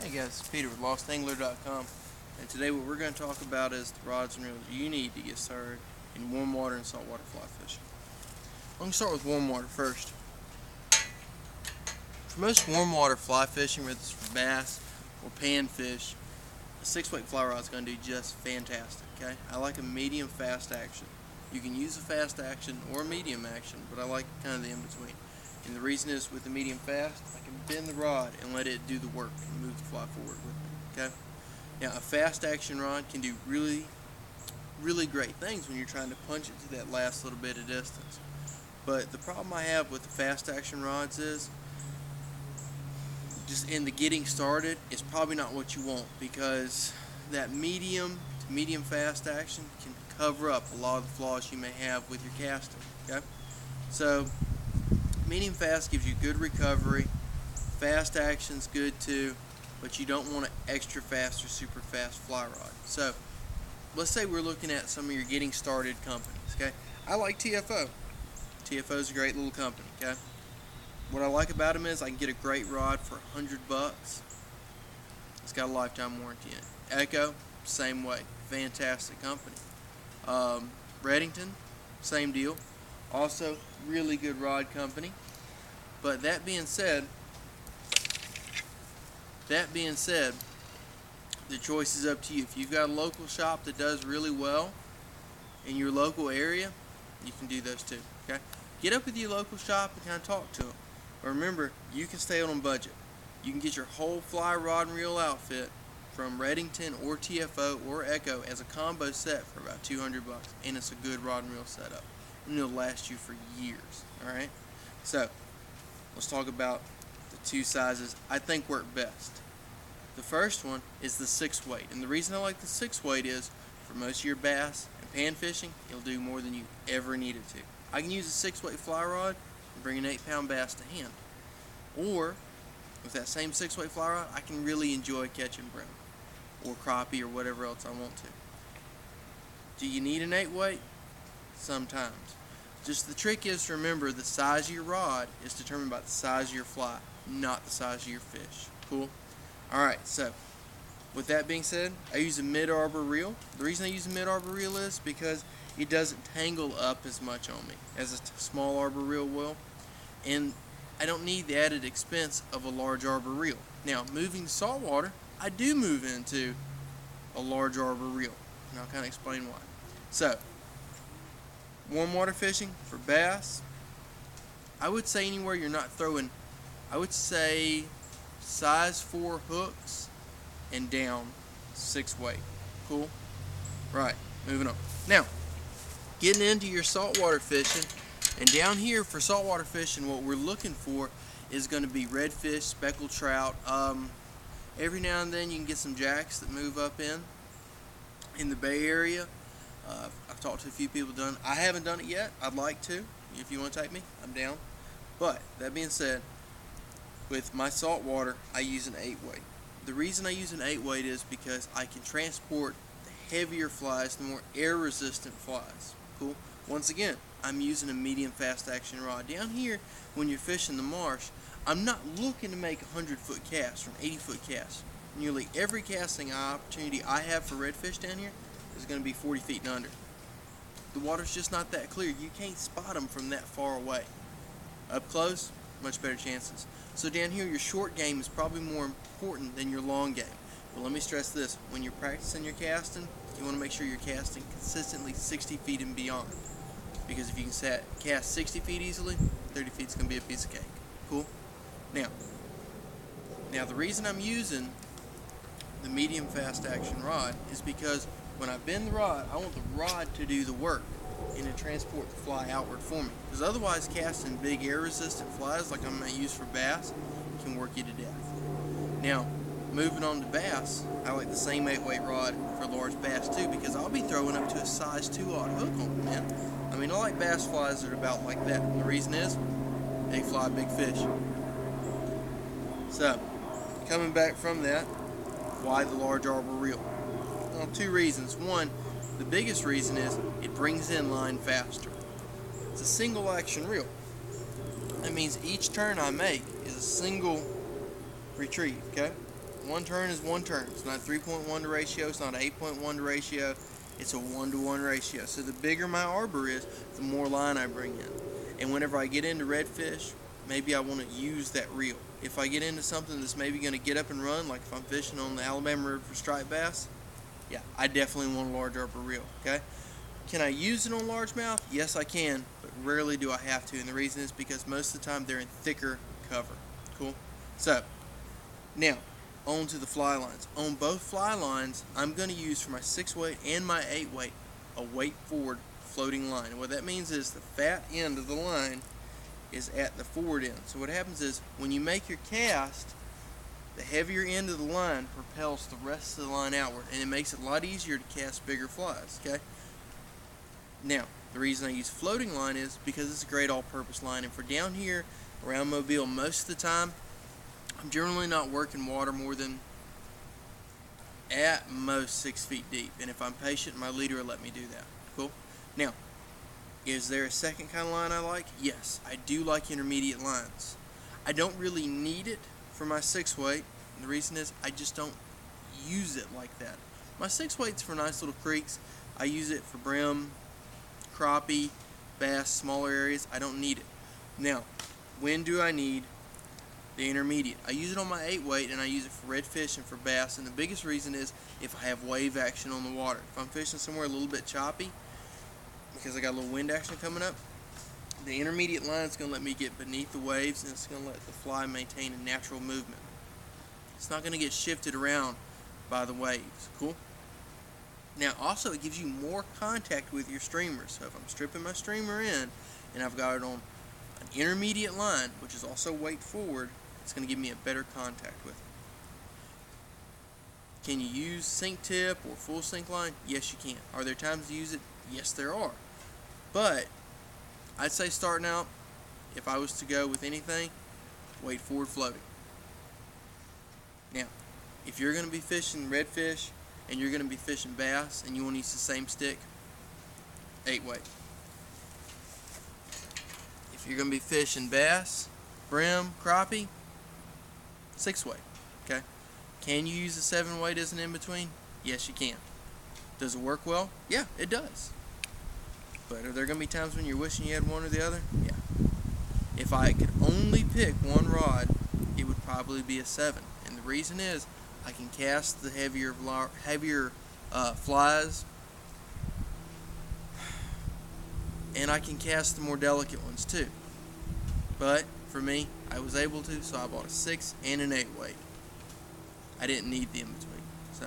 Hey guys, it's Peter with LostAngler.com, and today what we're going to talk about is the rods and reels you need to get started in warm water and saltwater fly fishing. I'm going to start with warm water first. For most warm water fly fishing, whether it's for bass or panfish, a 6-weight fly rod is going to do just fantastic. Okay, I like a medium fast action. You can use a fast action or a medium action, but I like kind of the in-between. And the reason is, with the medium fast, I can bend the rod and let it do the work and move the fly forward with me. Okay? Now, a fast action rod can do really great things when you're trying to punch it to that last little bit of distance. But the problem I have with the fast action rods is, just in the getting started, it's probably not what you want, because that medium to medium fast action can cover up a lot of the flaws you may have with your casting. Okay? So, medium fast gives you good recovery. Fast action's good too, but you don't want an extra fast or super fast fly rod. So let's say we're looking at some of your getting started companies. Okay, I like TFO. TFO is a great little company. Okay, what I like about them is I can get a great rod for $100. It's got a lifetime warranty in it. Echo, same way, fantastic company. Redington, same deal. Also, really good rod company. But that being said, the choice is up to you. If you've got a local shop that does really well in your local area, you can do those too. Okay, get up with your local shop and kind of talk to them. But remember, you can stay on a budget. You can get your whole fly rod and reel outfit from Redington or TFO or Echo as a combo set for about $200, and it's a good rod and reel setup, and it'll last you for years. All right, so let's talk about the two sizes I think work best. The first one is the 6-weight, and the reason I like the 6-weight is, for most of your bass and pan fishing, it'll do more than you ever needed to. I can use a 6-weight fly rod and bring an 8-pound bass to hand, or with that same 6-weight fly rod, I can really enjoy catching brim or crappie or whatever else I want to. Do you need an 8-weight? Sometimes. Just the trick is to remember, the size of your rod is determined by the size of your fly, not the size of your fish. Cool? Alright, so with that being said, I use a mid-arbor reel. The reason I use a mid-arbor reel is because it doesn't tangle up as much on me as a small arbor reel will, and I don't need the added expense of a large arbor reel. Now, moving to saltwater, I do move into a large arbor reel, and I'll kind of explain why. So, warm water fishing for bass, I would say anywhere you're not throwing, I would say size 4 hooks and down, 6-weight. Cool? Right, moving on. Now, getting into your saltwater fishing, and down here for saltwater fishing, what we're looking for is going to be redfish, speckled trout. Every now and then you can get some jacks that move up in the Bay Area. I've talked to a few people done. I haven't done it yet. I'd like to. If you want to take me, I'm down. But that being said, with my saltwater, I use an 8-weight. The reason I use an 8-weight is because I can transport the heavier flies, the more air-resistant flies. Cool. Once again, I'm using a medium fast action rod. Down here, when you're fishing the marsh, I'm not looking to make a 100-foot cast or an 80-foot cast. Nearly every casting opportunity I have for redfish down here is going to be 40 feet and under. The water's just not that clear. You can't spot them from that far away. Up close, much better chances. So down here, your short game is probably more important than your long game. But let me stress this: when you're practicing your casting, you want to make sure you're casting consistently 60 feet and beyond. Because if you can cast 60 feet easily, 30 feet is going to be a piece of cake. Cool? Now the reason I'm using the medium fast action rod is because when I bend the rod, I want the rod to do the work and to transport the fly outward for me. Because otherwise, casting big air-resistant flies like I'm going to use for bass can work you to death. Now, moving on to bass, I like the same 8-weight rod for large bass too, because I'll be throwing up to a size 2-aught hook on them, man. I mean, I like bass flies that are about like that. And the reason is, they fly big fish. So, coming back from that, why the large arbor reel? Well, 2 reasons. One, the biggest reason is it brings in line faster. It's a single action reel. That means each turn I make is a single retrieve, okay? one turn is one turn. It's not 3.1 to ratio. It's not 8.1 to ratio. It's a 1-to-1 ratio. So the bigger my arbor is, the more line I bring in. And whenever I get into redfish, maybe I want to use that reel. If I get into something that's maybe going to get up and run, like if I'm fishing on the Alabama River for striped bass, yeah, I definitely want a large arbor reel, okay? Can I use it on largemouth? Yes, I can, but rarely do I have to. And the reason is because most of the time they're in thicker cover. Cool? So, now, on to the fly lines. On both fly lines, I'm going to use for my 6-weight and my 8-weight a weight forward floating line. And what that means is the fat end of the line is at the forward end. So what happens is when you make your cast, the heavier end of the line propels the rest of the line outward, and it makes it a lot easier to cast bigger flies, okay? Now, the reason I use floating line is because it's a great all-purpose line, and for down here around Mobile, most of the time, I'm generally not working water more than at most 6 feet deep, and if I'm patient, my leader will let me do that. Cool? Now, is there a second kind of line I like? Yes, I do like intermediate lines. I don't really need it for my 6-weight, and the reason is I just don't use it like that. My 6-weight's for nice little creeks. I use it for brim, crappie, bass, smaller areas. I don't need it. Now, when do I need the intermediate? I use it on my 8-weight, and I use it for redfish and for bass, and the biggest reason is if I have wave action on the water. If I'm fishing somewhere a little bit choppy, because I got a little wind action coming up, the intermediate line is going to let me get beneath the waves, and it's going to let the fly maintain a natural movement. It's not going to get shifted around by the waves. Cool? Now, also, it gives you more contact with your streamer. So if I'm stripping my streamer in, and I've got it on an intermediate line, which is also weight forward, it's going to give me a better contact with it. Can you use sink tip or full sink line? Yes, you can. Are there times to use it? Yes, there are. But I'd say starting out, if I was to go with anything, weight forward floating. Now, if you're going to be fishing redfish and you're going to be fishing bass and you want to use the same stick, 8-weight. If you're going to be fishing bass, brim, crappie, 6-weight. Okay? Can you use a 7-weight as an in-between? Yes, you can. Does it work well? Yeah, it does. But are there going to be times when you're wishing you had one or the other? Yeah. If I could only pick one rod, it would probably be a 7. And the reason is I can cast the heavier flies, and I can cast the more delicate ones too. But for me, I was able to, so I bought a 6 and an 8-weight. I didn't need the in-between. So,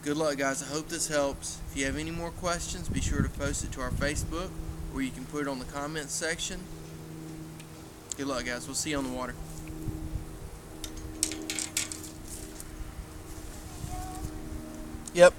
good luck, guys. I hope this helps. If you have any more questions, be sure to post it to our Facebook, or you can put it on the comments section. Good luck, guys. We'll see you on the water. Yep.